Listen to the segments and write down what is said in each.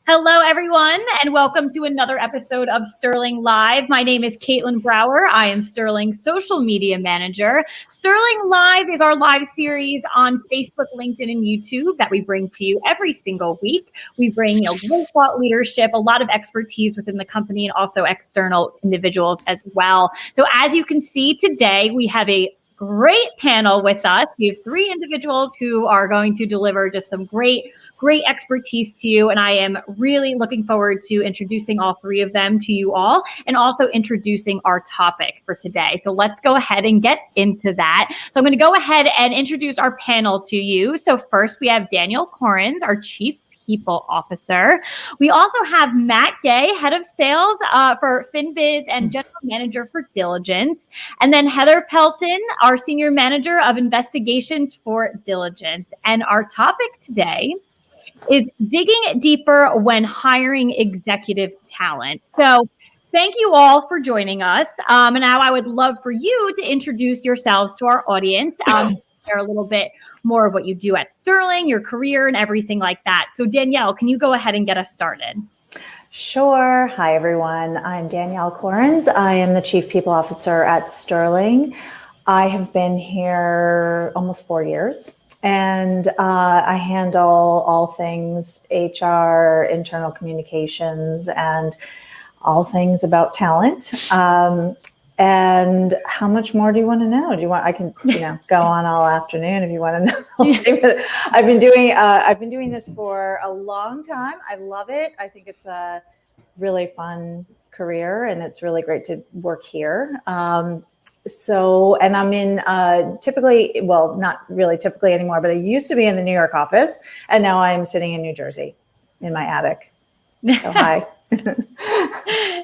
Hello, everyone, and welcome to another episode of Sterling Live. My name is Caitlin Brower. I am Sterling's social media manager. Sterling Live is our live series on Facebook, LinkedIn, and YouTube that we bring to you every single week. We bring great thought leadership, a lot of expertise within the company, and also external individuals as well. So as you can see today, we have a great panel with us. We have three individuals who are going to deliver just some great expertise to you. And I am really looking forward to introducing all three of them to you all and also introducing our topic for today. So let's go ahead and get into that. So I'm going to go ahead and introduce our panel to you. So first we have Danielle Korins, our Chief People Officer. We also have Matt Gay, Head of Sales for FinBiz and General Manager for Diligence. And then Heather Pelton, our Senior Manager of Investigations for Diligence. And our topic today is digging deeper when hiring executive talent. So thank you all for joining us. And now I would love for you to introduce yourselves to our audience, share a little bit more of what you do at Sterling, your career, and everything like that. So Danielle, can you go ahead and get us started? Sure. Hi, everyone. I'm Danielle Korins. I am the Chief People Officer at Sterling. I have been here almost 4 years. And I handle all things HR, internal communications, and all things about talent. And how much more do you want to know? I can go on all afternoon if you want to know. But I've been doing this for a long time. I love it. I think it's a really fun career, and it's really great to work here. And I'm in not really typically anymore, but I used to be in the New York office, and now I'm sitting in New Jersey in my attic. So hi.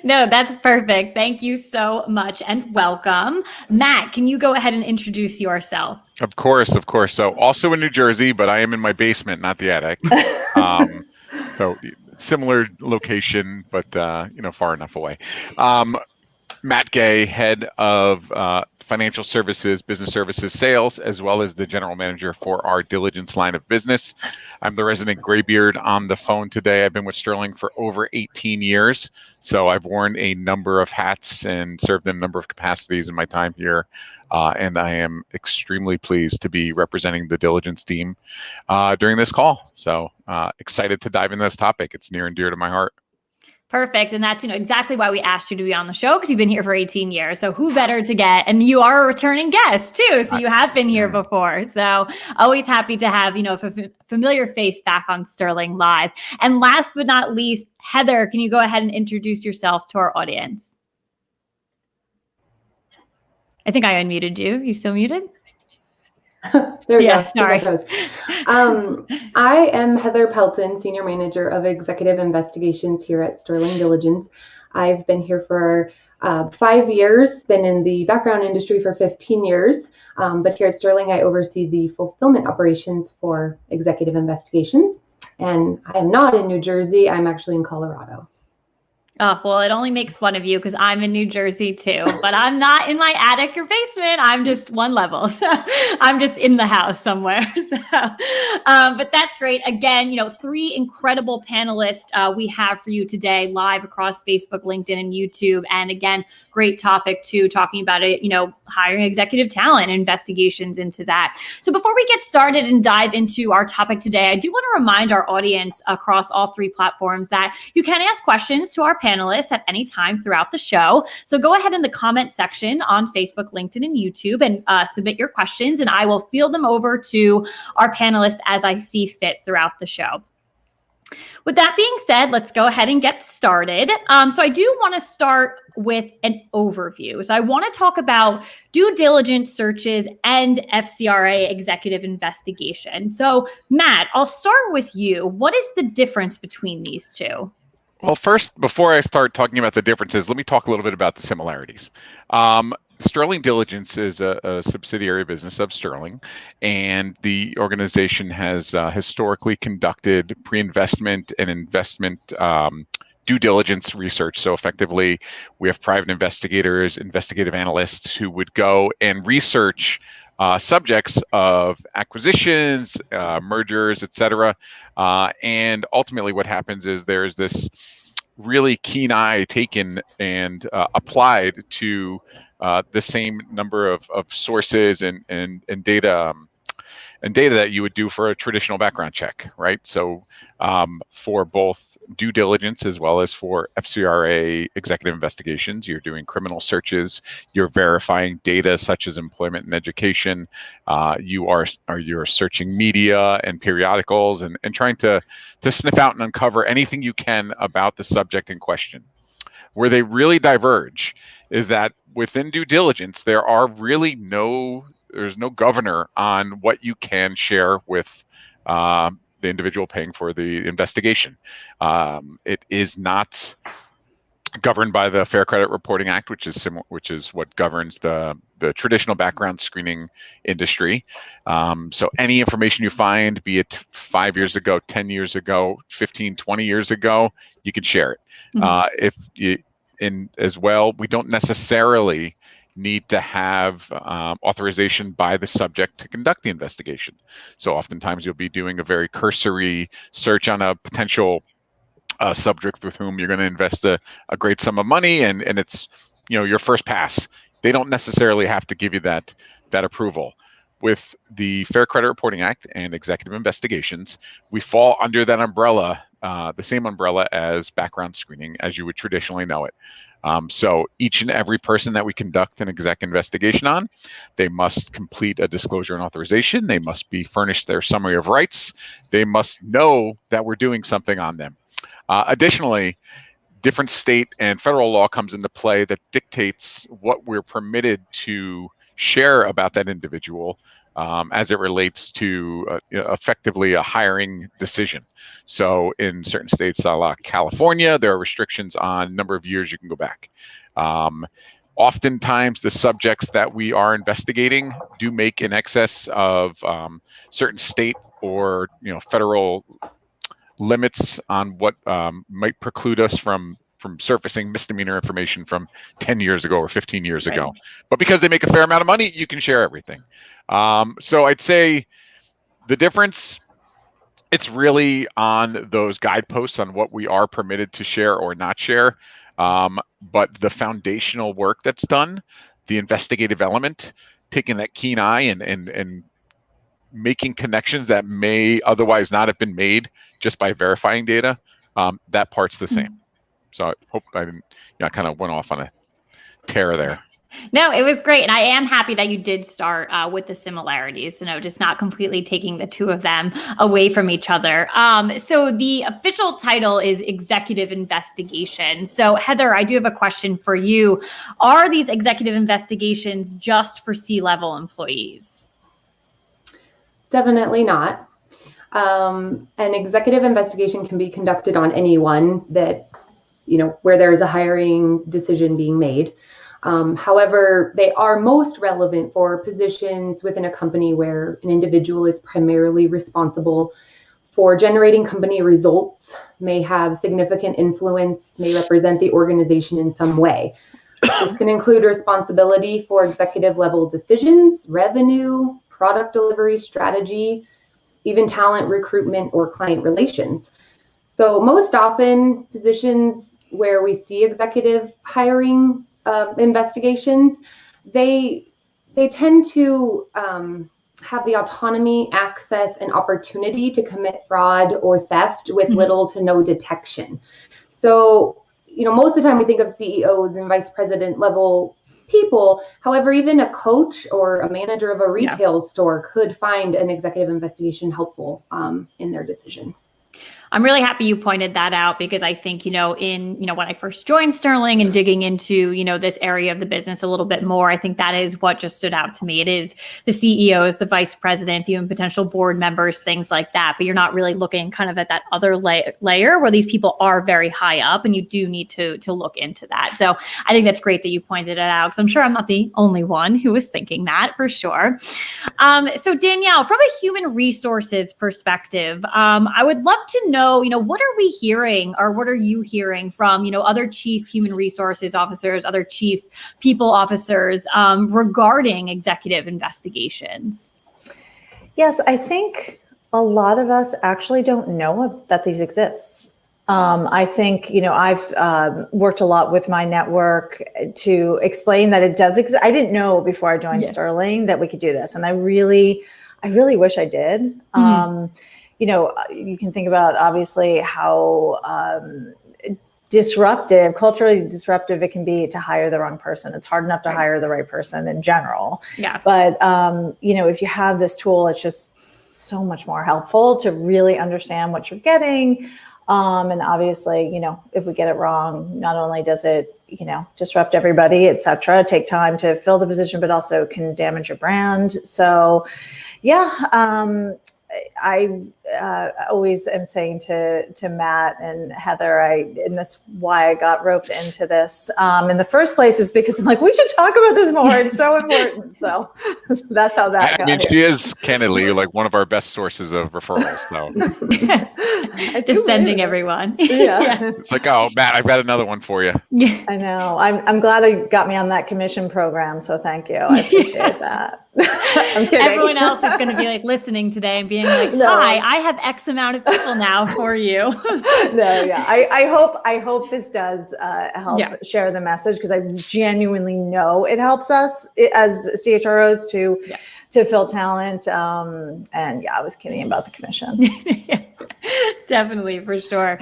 No, that's perfect. Thank you so much and welcome. Matt, can you go ahead and introduce yourself? Of course. So also in New Jersey, but I am in my basement, not the attic. So similar location, but far enough away. Matt Gay, head of financial services, business services, sales, as well as the general manager for our Diligence line of business. I'm the resident graybeard on the phone today. I've been with Sterling for over 18 years. So I've worn a number of hats and served in a number of capacities in my time here. And I am extremely pleased to be representing the Diligence team during this call. So excited to dive into this topic. It's near and dear to my heart. Perfect. And that's, exactly why we asked you to be on the show, because you've been here for 18 years. So who better to get? And you are a returning guest too. So you have been here before. So always happy to have, a familiar face back on Sterling Live. And last but not least, Heather, can you go ahead and introduce yourself to our audience? I think I unmuted you. You still muted? There we go. Sorry. I am Heather Pelton, Senior Manager of Executive Investigations here at Sterling Diligence. I've been here for 5 years, been in the background industry for 15 years. But here at Sterling, I oversee the fulfillment operations for executive investigations. And I am not in New Jersey. I'm actually in Colorado. Oh, well, it only makes one of you because I'm in New Jersey too, but I'm not in my attic or basement. I'm just one level. So I'm just in the house somewhere. But that's great. Again, three incredible panelists we have for you today live across Facebook, LinkedIn, and YouTube. And again, great topic too, talking about it, hiring executive talent, investigations into that. So before we get started and dive into our topic today, I do want to remind our audience across all three platforms that you can ask questions to our panelists at any time throughout the show. So go ahead in the comment section on Facebook, LinkedIn, and YouTube and submit your questions, and I will field them over to our panelists as I see fit throughout the show. With that being said, let's go ahead and get started. So I do want to start with an overview. So I want to talk about due diligence searches and FCRA executive investigation. So Matt, I'll start with you. What is the difference between these two? Well, first, before I start talking about the differences, let me talk a little bit about the similarities. Sterling Diligence is a subsidiary business of Sterling, and the organization has historically conducted pre-investment and investment due diligence research. So effectively, we have private investigators, investigative analysts who would go and research subjects of acquisitions, mergers, etc. And ultimately what happens is there's this really keen eye taken and applied to the same number of sources and data and data that you would do for a traditional background check, right? So for both due diligence as well as for FCRA executive investigations, you're doing criminal searches, you're verifying data such as employment and education, you're searching media and periodicals and trying to sniff out and uncover anything you can about the subject in question. Where they really diverge is that within due diligence, there's no governor on what you can share with the individual paying for the investigation. It is not governed by the Fair Credit Reporting Act, which is what governs the traditional background screening industry. So any information you find, be it 5 years ago, 10 years ago, 15, 20 years ago, you can share it. As well, we don't necessarily need to have authorization by the subject to conduct the investigation. So oftentimes you'll be doing a very cursory search on a potential subject with whom you're going to invest a great sum of money, and it's your first pass. They don't necessarily have to give you that approval. With the Fair Credit Reporting Act and executive investigations, we fall under that umbrella, the same umbrella as background screening as you would traditionally know it. So each and every person that we conduct an exec investigation on, they must complete a disclosure and authorization. They must be furnished their summary of rights. They must know that we're doing something on them. Additionally, different state and federal law comes into play that dictates what we're permitted to share about that individual as it relates to effectively a hiring decision. So in certain states, like California, there are restrictions on number of years you can go back. Oftentimes, the subjects that we are investigating do make in excess of certain state or federal limits on what might preclude us from surfacing misdemeanor information from 10 years ago or 15 years ago. But because they make a fair amount of money, you can share everything. So I'd say the difference, it's really on those guideposts on what we are permitted to share or not share. But the foundational work that's done, the investigative element, taking that keen eye and making connections that may otherwise not have been made just by verifying data, that part's the same. So I hope I didn't, I kind of went off on a tear there. No, it was great. And I am happy that you did start with the similarities, just not completely taking the two of them away from each other. So the official title is Executive Investigation. So Heather, I do have a question for you. Are these executive investigations just for C-level employees? Definitely not. An executive investigation can be conducted on anyone that, where there's a hiring decision being made. However, they are most relevant for positions within a company where an individual is primarily responsible for generating company results, may have significant influence, may represent the organization in some way. This can include responsibility for executive level decisions, revenue, product delivery strategy, even talent recruitment or client relations. So most often positions where we see executive hiring investigations, they tend to have the autonomy, access, and opportunity to commit fraud or theft with little to no detection. So, most of the time we think of CEOs and vice president level people. However, even a coach or a manager of a retail store could find an executive investigation helpful in their decision. I'm really happy you pointed that out because I think, when I first joined Sterling and digging into, this area of the business a little bit more, I think that is what just stood out to me. It is the CEOs, the vice presidents, even potential board members, things like that. But you're not really looking kind of at that other layer where these people are very high up, and you do need to look into that. So I think that's great that you pointed it out, because I'm sure I'm not the only one who was thinking that, for sure. So Danielle, from a human resources perspective, I would love to know know, what are we hearing, or what are you hearing from, other chief human resources officers, other chief people officers regarding executive investigations? Yes, I think a lot of us actually don't know that these exist. I think, I've worked a lot with my network to explain that it does exist. I didn't know before I joined Sterling that we could do this. And I really wish I did. You can think about obviously how culturally disruptive it can be to hire the wrong person. It's hard enough to hire the right person in general. Yeah. But, if you have this tool, it's just so much more helpful to really understand what you're getting. And obviously, if we get it wrong, not only does it, disrupt everybody, et cetera, take time to fill the position, but also can damage your brand. So, I always am saying to Matt and Heather, and that's why I got roped into this in the first place, is because I'm like, we should talk about this more. It's so important. So that's how that got here. She is candidly like one of our best sources of referrals. So just sending everyone. Yeah. It's like, oh, Matt, I've got another one for you. Yeah. I know. I'm glad you got me on that commission program. So thank you. I appreciate that. I'm kidding. Everyone else is going to be like listening today and being like, hi, I have X amount of people now for you. I hope this does help share the message, because I genuinely know it helps us as CHROs to fill talent. I was kidding about the commission. Definitely, for sure.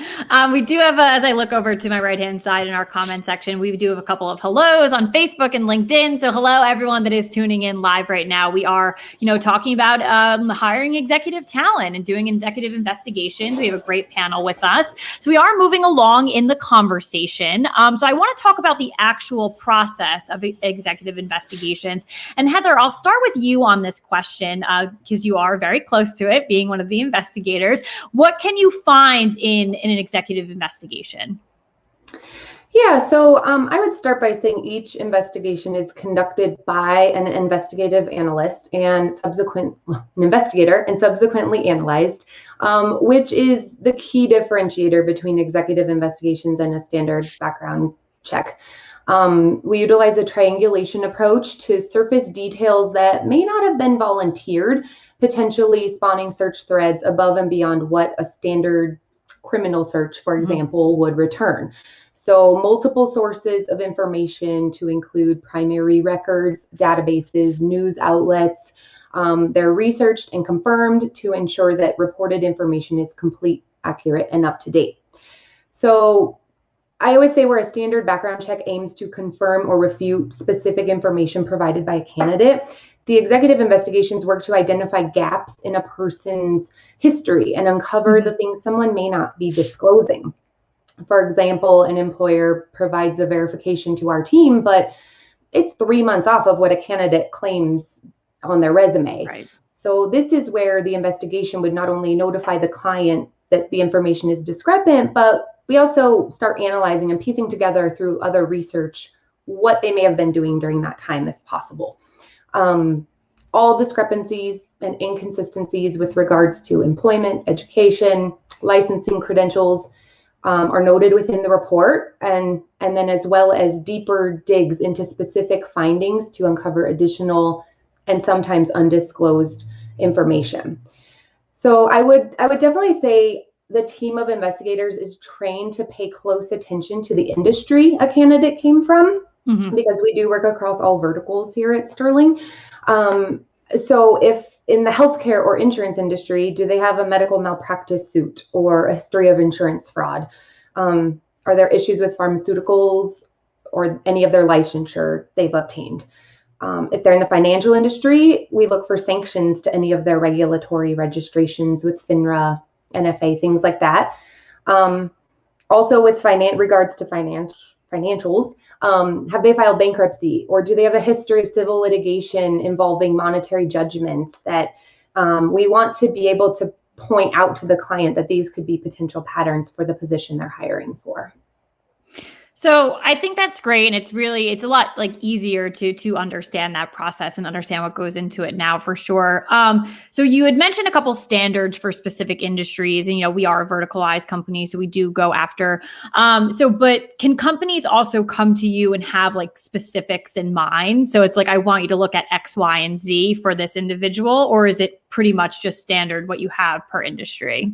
We do have, as I look over to my right-hand side in our comment section, we do have a couple of hellos on Facebook and LinkedIn. So hello, everyone that is tuning in live right now. We are, talking about hiring executive talent and doing executive investigations. We have a great panel with us. So we are moving along in the conversation. So I want to talk about the actual process of executive investigations. And Heather, I'll start with you on this question because you are very close to it, being one of the investigators. What can you find in an executive investigation? Yeah, so I would start by saying each investigation is conducted by an investigative analyst and an investigator and subsequently analyzed, which is the key differentiator between executive investigations and a standard background check. We utilize a triangulation approach to surface details that may not have been volunteered, potentially spawning search threads above and beyond what a standard criminal search, for example, would return. So multiple sources of information to include primary records, databases, news outlets. They're researched and confirmed to ensure that reported information is complete, accurate, and up to date. So I always say where a standard background check aims to confirm or refute specific information provided by a candidate, the executive investigations work to identify gaps in a person's history and uncover the things someone may not be disclosing. For example, an employer provides a verification to our team, but it's 3 months off of what a candidate claims on their resume. Right. So this is where the investigation would not only notify the client that the information is discrepant, but we also start analyzing and piecing together through other research what they may have been doing during that time, if possible. All discrepancies and inconsistencies with regards to employment, education, licensing credentials are noted within the report, and then as well as deeper digs into specific findings to uncover additional and sometimes undisclosed information. So I would definitely say the team of investigators is trained to pay close attention to the industry a candidate came from, because we do work across all verticals here at Sterling. So if in the healthcare or insurance industry, do they have a medical malpractice suit or a history of insurance fraud? Are there issues with pharmaceuticals or any of their licensure they've obtained? If they're in the financial industry, we look for sanctions to any of their regulatory registrations with FINRA, NFA, things like that. Also with regards to financials, have they filed bankruptcy, or do they have a history of civil litigation involving monetary judgments that we want to be able to point out to the client that these could be potential patterns for the position they're hiring for? So I think that's great. And it's a lot like easier to understand that process and understand what goes into it now for sure. So you had mentioned a couple standards for specific industries, and, we are a verticalized company, so we do go after. But can companies also come to you and have like specifics in mind? So it's like, I want you to look at X, Y, and Z for this individual, or is it pretty much just standard what you have per industry?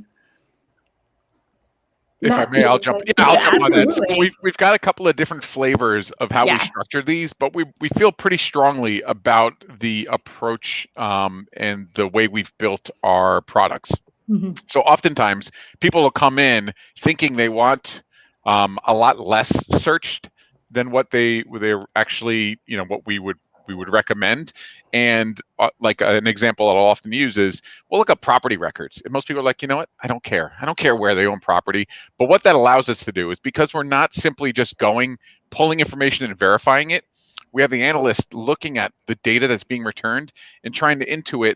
If I may, I'll jump. Yeah, I'll jump on this. We've got a couple of different flavors of how we structure these, but we feel pretty strongly about the approach and the way we've built our products. Mm-hmm. So oftentimes people will come in thinking they want a lot less searched than what they're actually, what we would recommend. And like an example I'll often use is, we'll look up property records. And most people are like, you know what? I don't care. I don't care where they own property. But what that allows us to do is, because we're not simply just pulling information and verifying it, we have the analyst looking at the data that's being returned and trying to intuit,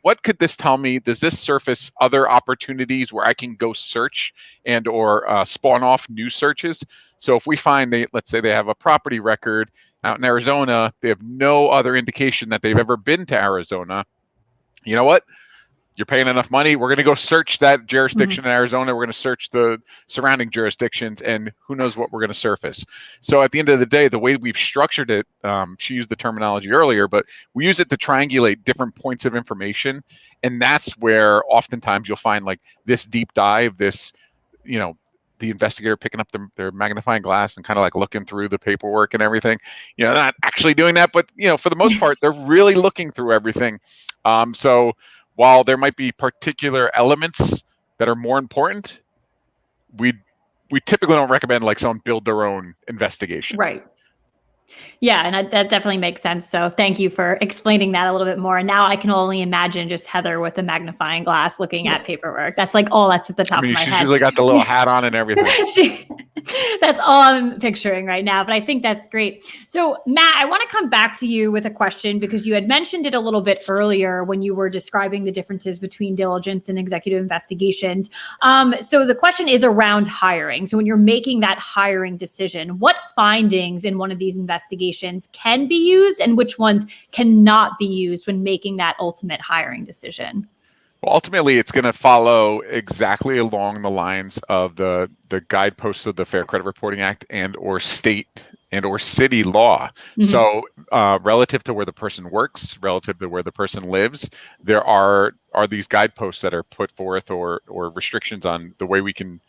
what could this tell me? Does this surface other opportunities where I can go search and or spawn off new searches? So if we find let's say they have a property record out in Arizona, they have no other indication that they've ever been to Arizona. You know what? You're paying enough money. We're going to go search that jurisdiction in Arizona. We're going to search the surrounding jurisdictions, and who knows what we're going to surface. So at the end of the day, the way we've structured it, she used the terminology earlier, but we use it to triangulate different points of information. And that's where oftentimes you'll find like this deep dive, this, the investigator picking up their magnifying glass and kind of like looking through the paperwork and everything. They're not actually doing that, but for the most part, they're really looking through everything. So while there might be particular elements that are more important, we typically don't recommend like someone build their own investigation. Right. Yeah, and that definitely makes sense. So thank you for explaining that a little bit more. And now I can only imagine just Heather with a magnifying glass looking at paperwork. That's like all that's at the top of my head. She's usually got the little hat on and everything. That's all I'm picturing right now, but I think that's great. So Matt, I want to come back to you with a question, because you had mentioned it a little bit earlier when you were describing the differences between diligence and executive investigations. So the question is around hiring. So when you're making that hiring decision, what findings in one of these investigations can be used and which ones cannot be used when making that ultimate hiring decision? Well, ultimately, it's going to follow exactly along the lines of the guideposts of the Fair Credit Reporting Act and or state and or city law. Mm-hmm. So relative to where the person works, relative to where the person lives, there are these guideposts that are put forth or restrictions on the way we can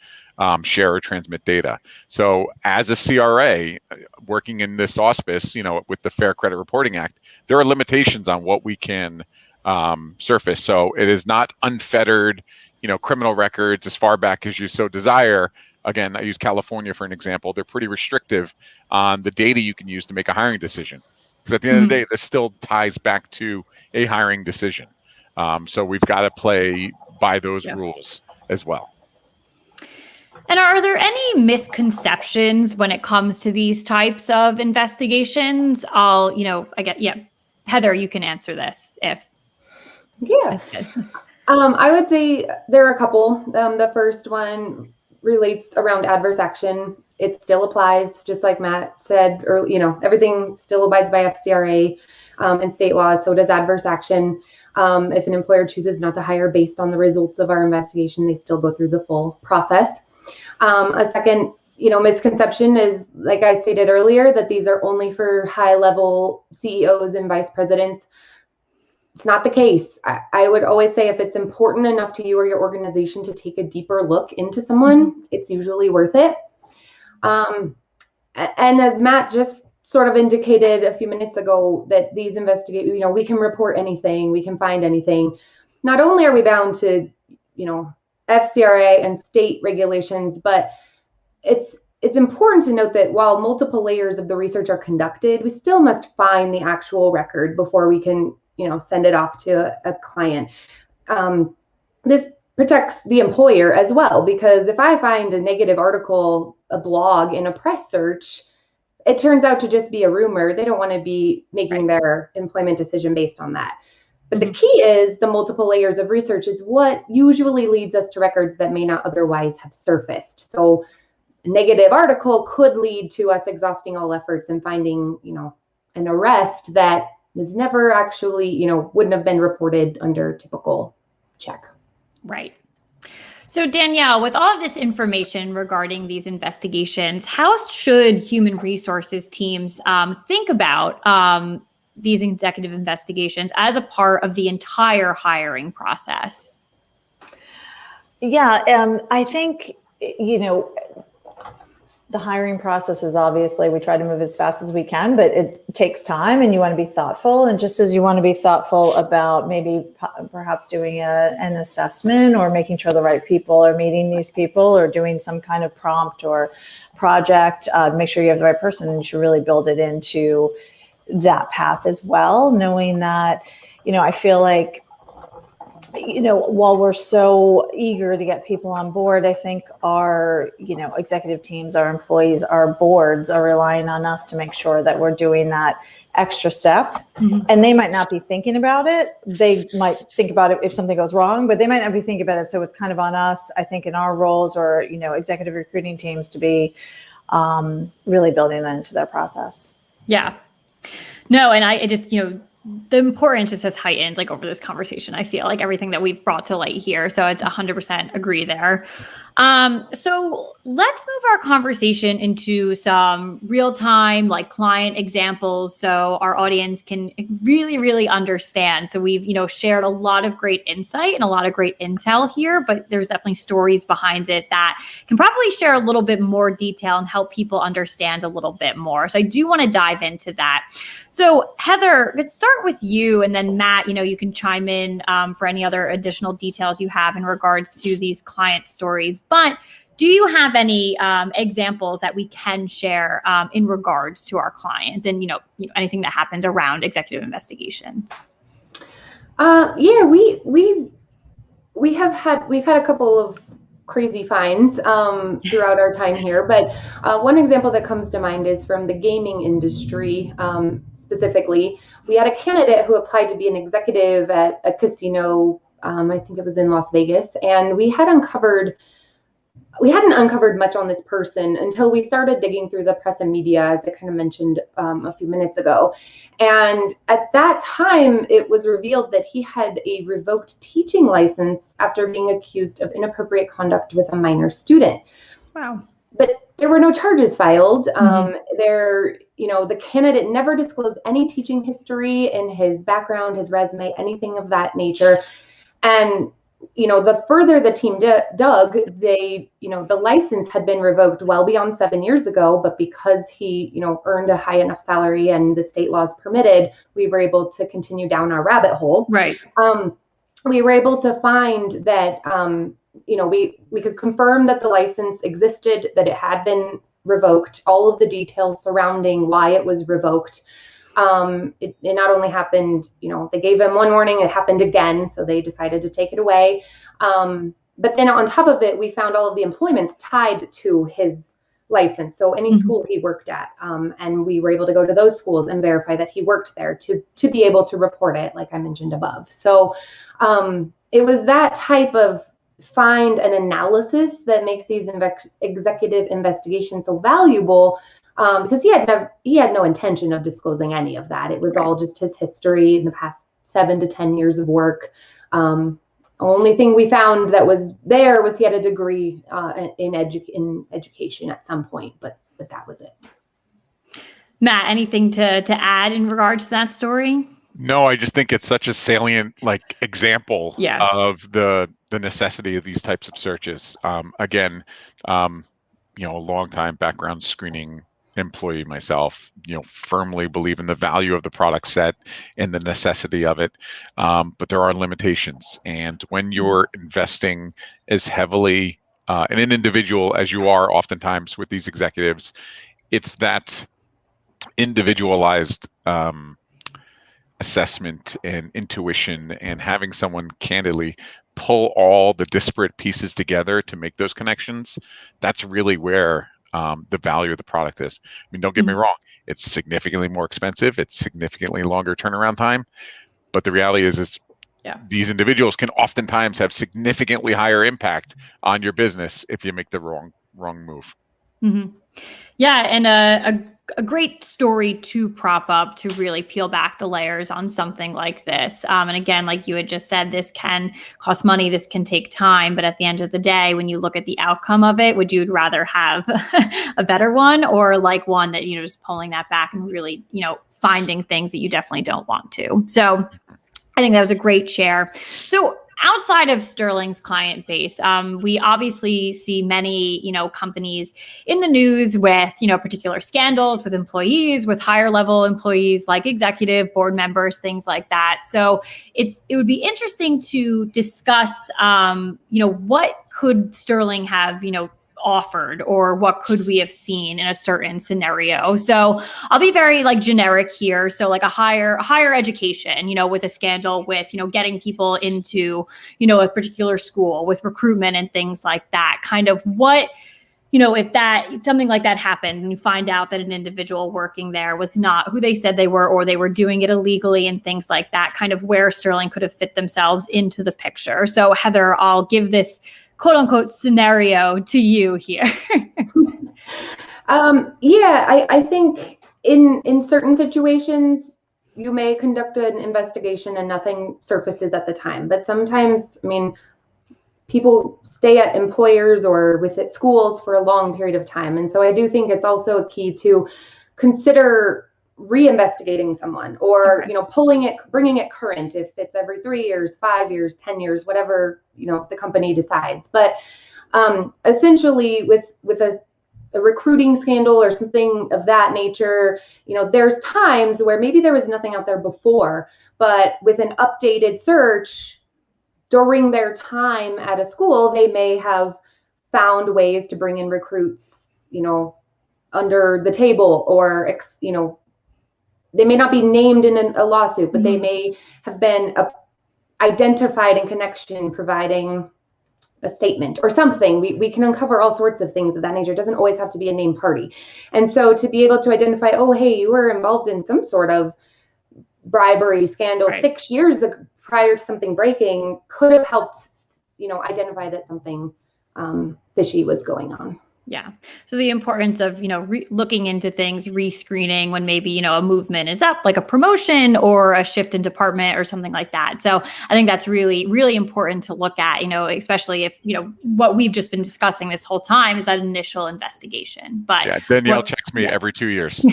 share or transmit data. So as a CRA working in this auspice, with the Fair Credit Reporting Act, there are limitations on what we can surface. So it is not unfettered, criminal records as far back as you so desire. Again, I use California for an example. They're pretty restrictive on the data you can use to make a hiring decision. Because at the end of the day, this still ties back to a hiring decision. So we've got to play by those rules as well. And are there any misconceptions when it comes to these types of investigations? Heather, you can answer this if. Yeah. I would say there are a couple. The first one relates around adverse action. It still applies, just like Matt said, or everything still abides by FCRA and state laws. So does adverse action. If an employer chooses not to hire based on the results of our investigation, they still go through the full process. A second, misconception is, like I stated earlier, that these are only for high-level CEOs and vice presidents. It's not the case. I would always say if it's important enough to you or your organization to take a deeper look into someone, it's usually worth it. And as Matt just sort of indicated a few minutes ago, that these we can report anything, we can find anything. Not only are we bound to, FCRA and state regulations, but it's important to note that while multiple layers of the research are conducted, we still must find the actual record before we can, send it off to a client. This protects the employer as well, because if I find a negative article, a blog in a press search, it turns out to just be a rumor. They don't want to be making their employment decision based on that. But the key is the multiple layers of research is what usually leads us to records that may not otherwise have surfaced. So negative article could lead to us exhausting all efforts and finding, an arrest that was never actually, wouldn't have been reported under typical check. Right. So Danielle, with all of this information regarding these investigations, how should human resources teams think about these executive investigations as a part of the entire hiring process? Yeah, I think, the hiring process is obviously, we try to move as fast as we can, but it takes time and you want to be thoughtful. And just as you want to be thoughtful about maybe perhaps doing an assessment or making sure the right people are meeting these people or doing some kind of prompt or project, make sure you have the right person, and you should really build it into that path as well, knowing that, I feel like, while we're so eager to get people on board, I think our, executive teams, our employees, our boards are relying on us to make sure that we're doing that extra step. Mm-hmm. And they might not be thinking about it. They might think about it if something goes wrong, but they might not be thinking about it. So it's kind of on us, I think, in our roles or, executive recruiting teams to be really building that into their process. Yeah. No, and I just, the importance just has heightened over this conversation. I feel like everything that we've brought to light here. So it's 100% agree there. So let's move our conversation into some real-time client examples so our audience can really, really understand. So we've, shared a lot of great insight and a lot of great intel here, but there's definitely stories behind it that can probably share a little bit more detail and help people understand a little bit more. So I do want to dive into that. So Heather, let's start with you, and then Matt, you can chime in for any other additional details you have in regards to these client stories. But do you have any examples that we can share in regards to our clients and, anything that happens around executive investigations? Yeah, we've had a couple of crazy finds throughout our time here, but one example that comes to mind is from the gaming industry. Specifically, we had a candidate who applied to be an executive at a casino. I think it was in Las Vegas, and we hadn't uncovered much on this person until we started digging through the press and media, as I kind of mentioned a few minutes ago. And at that time, it was revealed that he had a revoked teaching license after being accused of inappropriate conduct with a minor student. Wow. But there were no charges filed. The candidate never disclosed any teaching history in his background, his resume, anything of that nature. And the further the team dug, the license had been revoked well beyond 7 years ago, but because he, earned a high enough salary and the state laws permitted, we were able to continue down our rabbit hole. Right. We were able to find that, we could confirm that the license existed, that it had been revoked, all of the details surrounding why it was revoked. It not only happened, they gave him one warning, it happened again, so they decided to take it away. But then on top of it, we found all of the employments tied to his license. So any school he worked at, and we were able to go to those schools and verify that he worked there to be able to report it, like I mentioned above. So it was that type of find and analysis that makes these executive investigations so valuable. Because he had no intention of disclosing any of that. It was all just his history in the past 7 to 10 years of work. Only thing we found that was there was he had a degree in education at some point, but that was it. Matt, anything to add in regards to that story? No, I just think it's such a salient example of the necessity of these types of searches. Again, a long time background screening employee myself, firmly believe in the value of the product set and the necessity of it. But there are limitations. And when you're investing as heavily in an individual as you are oftentimes with these executives, it's that individualized assessment and intuition and having someone candidly pull all the disparate pieces together to make those connections. That's really where the value of the product is. I mean, don't get me wrong, it's significantly more expensive, it's significantly longer turnaround time, but the reality is these individuals can oftentimes have significantly higher impact on your business if you make the wrong move. Mm-hmm. Yeah, and a great story to prop up to really peel back the layers on something like this. And again, like you had just said, this can cost money, this can take time, but at the end of the day, when you look at the outcome of it, would you rather have a better one, or like one that, just pulling that back and really, finding things that you definitely don't want to? So I think that was a great share. So outside of Sterling's client base, we obviously see many, companies in the news with, particular scandals with employees, with higher level employees like executive board members, things like that. So it would be interesting to discuss, what could Sterling have, offered, or what could we have seen in a certain scenario. So I'll be very generic here. So like a higher education, with a scandal with, getting people into, a particular school, with recruitment and things like that. Kind of what, if something like that happened and you find out that an individual working there was not who they said they were, or they were doing it illegally and things like that, kind of where Sterling could have fit themselves into the picture. So Heather, I'll give this quote unquote scenario to you here. I think in certain situations, you may conduct an investigation and nothing surfaces at the time. But sometimes, people stay at employers or with schools for a long period of time. And so I do think it's also key to consider reinvestigating someone, or, bringing it current, if it's every 3 years, 5 years, 10 years, whatever, the company decides. But essentially with a recruiting scandal or something of that nature, there's times where maybe there was nothing out there before, but with an updated search during their time at a school, they may have found ways to bring in recruits, under the table, or, they may not be named in a lawsuit, but they may have been identified in connection, providing a statement or something. We can uncover all sorts of things of that nature. It doesn't always have to be a named party. And so to be able to identify, oh, hey, you were involved in some sort of bribery scandal 6 years prior to something breaking, could have helped, identify that something fishy was going on. Yeah. So the importance of, looking into things, rescreening when maybe, a movement is up, like a promotion or a shift in department or something like that. So I think that's really, really important to look at, especially if, what we've just been discussing this whole time is that initial investigation. But yeah, Danielle checks me every 2 years.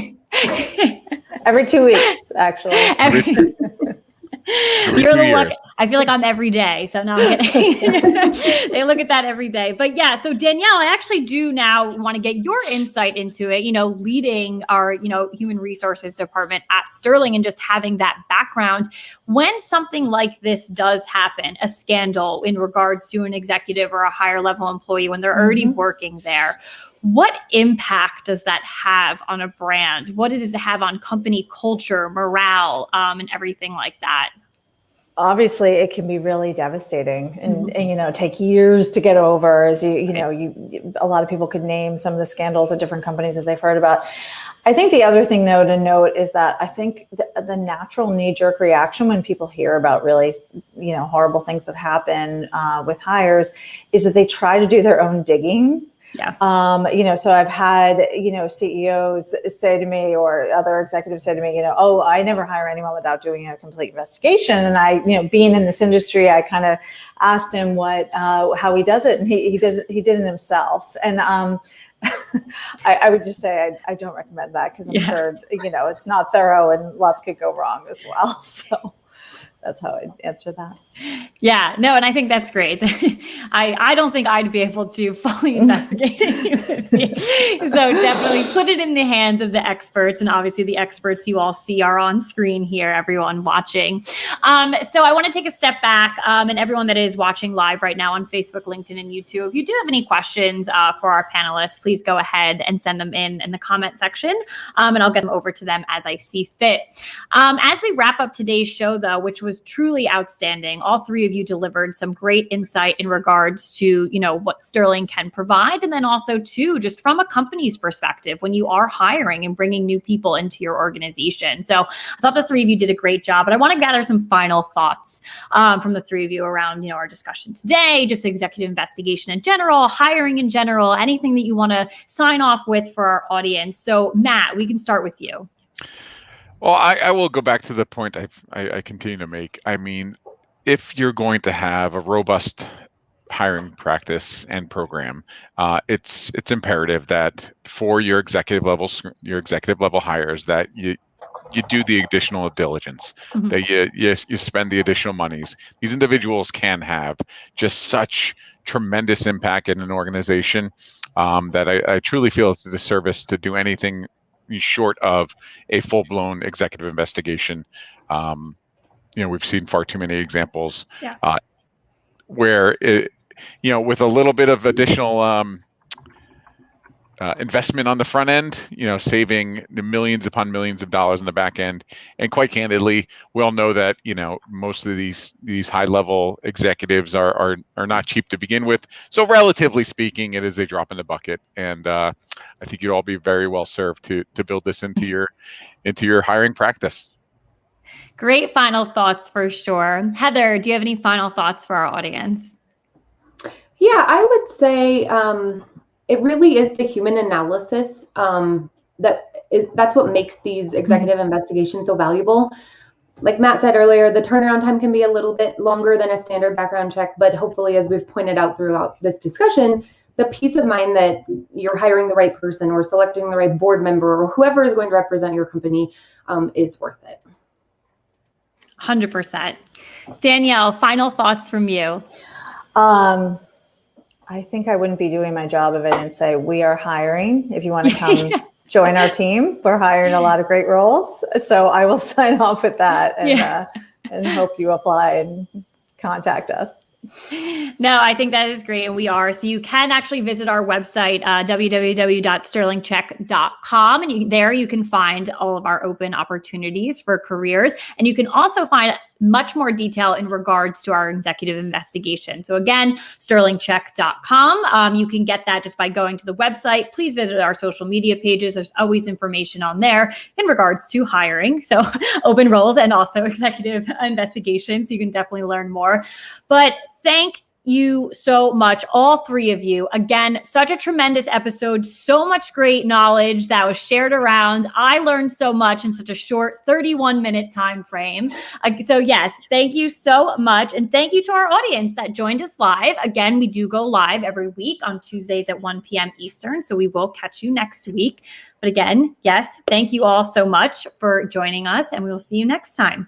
Every 2 weeks, actually. You're the one. I feel like I'm every day. So now I'm getting, they look at that every day. But yeah, so Danielle, I actually do now want to get your insight into it, leading our, human resources department at Sterling and just having that background. When something like this does happen, a scandal in regards to an executive or a higher level employee when they're already working there, what impact does that have on a brand? What does it have on company culture, morale, and everything like that? Obviously, it can be really devastating and take years to get over. As a lot of people could name some of the scandals at different companies that they've heard about. I think the other thing, though, to note is that I think the natural knee-jerk reaction when people hear about really, horrible things that happen with hires is that they try to do their own digging. Yeah. So I've had, CEOs say to me, or other executives say to me, oh, I never hire anyone without doing a complete investigation. And I, being in this industry, I kind of asked him how he does it. And he did it himself. And, I would just say, I don't recommend that because I'm sure, it's not thorough and lots could go wrong as well. So that's how I'd answer that. Yeah, no, and I think that's great. I don't think I'd be able to fully investigate it with me. So definitely put it in the hands of the experts. And obviously the experts you all see are on screen here, everyone watching. So I want to take a step back and everyone that is watching live right now on Facebook, LinkedIn, and YouTube, if you do have any questions for our panelists, please go ahead and send them in the comment section and I'll get them over to them as I see fit. As we wrap up today's show, though, which was was truly outstanding. All three of you delivered some great insight in regards to, what Sterling can provide. And then also too, just from a company's perspective, when you are hiring and bringing new people into your organization. So I thought the three of you did a great job, but I want to gather some final thoughts from the three of you around, our discussion today, just executive investigation in general, hiring in general, anything that you want to sign off with for our audience. So Matt, we can start with you. Well, I will go back to the point I continue to make. I mean, if you're going to have a robust hiring practice and program, it's imperative that for your executive level hires, that you do the additional diligence, that you spend the additional monies. These individuals can have just such tremendous impact in an organization that I truly feel it's a disservice to do anything short of a full-blown executive investigation. We've seen far too many examples where with a little bit of additional investment on the front end, saving the millions upon millions of dollars in the back end. And quite candidly, we all know that, most of these high-level executives are not cheap to begin with. So relatively speaking, it is a drop in the bucket. And I think you'd all be very well served to build this into your hiring practice. Great final thoughts for sure. Heather, do you have any final thoughts for our audience? Yeah, I would say it really is the human analysis that's what makes these executive investigations so valuable. Like Matt said earlier, the turnaround time can be a little bit longer than a standard background check, but hopefully, as we've pointed out throughout this discussion, the peace of mind that you're hiring the right person or selecting the right board member or whoever is going to represent your company is worth it. 100%. Danielle, final thoughts from you. I think I wouldn't be doing my job if I didn't say we are hiring. If you want to come join our team, we're hiring a lot of great roles. So I will sign off with that and hope you apply and contact us. No, I think that is great. And we are. So you can actually visit our website, www.sterlingcheck.com. And there you can find all of our open opportunities for careers. And you can also find much more detail in regards to our executive investigation. So again, sterlingcheck.com. You can get that just by going to the website. Please visit our social media pages. There's always information on there in regards to hiring. So open roles and also executive investigations. So you can definitely learn more. But thank you so much, all three of you. Again, such a tremendous episode, so much great knowledge that was shared around. I learned so much in such a short 31-minute time frame. So yes, thank you so much. And thank you to our audience that joined us live. Again, we do go live every week on Tuesdays at 1 p.m. Eastern. So we will catch you next week. But again, yes, thank you all so much for joining us, and we will see you next time.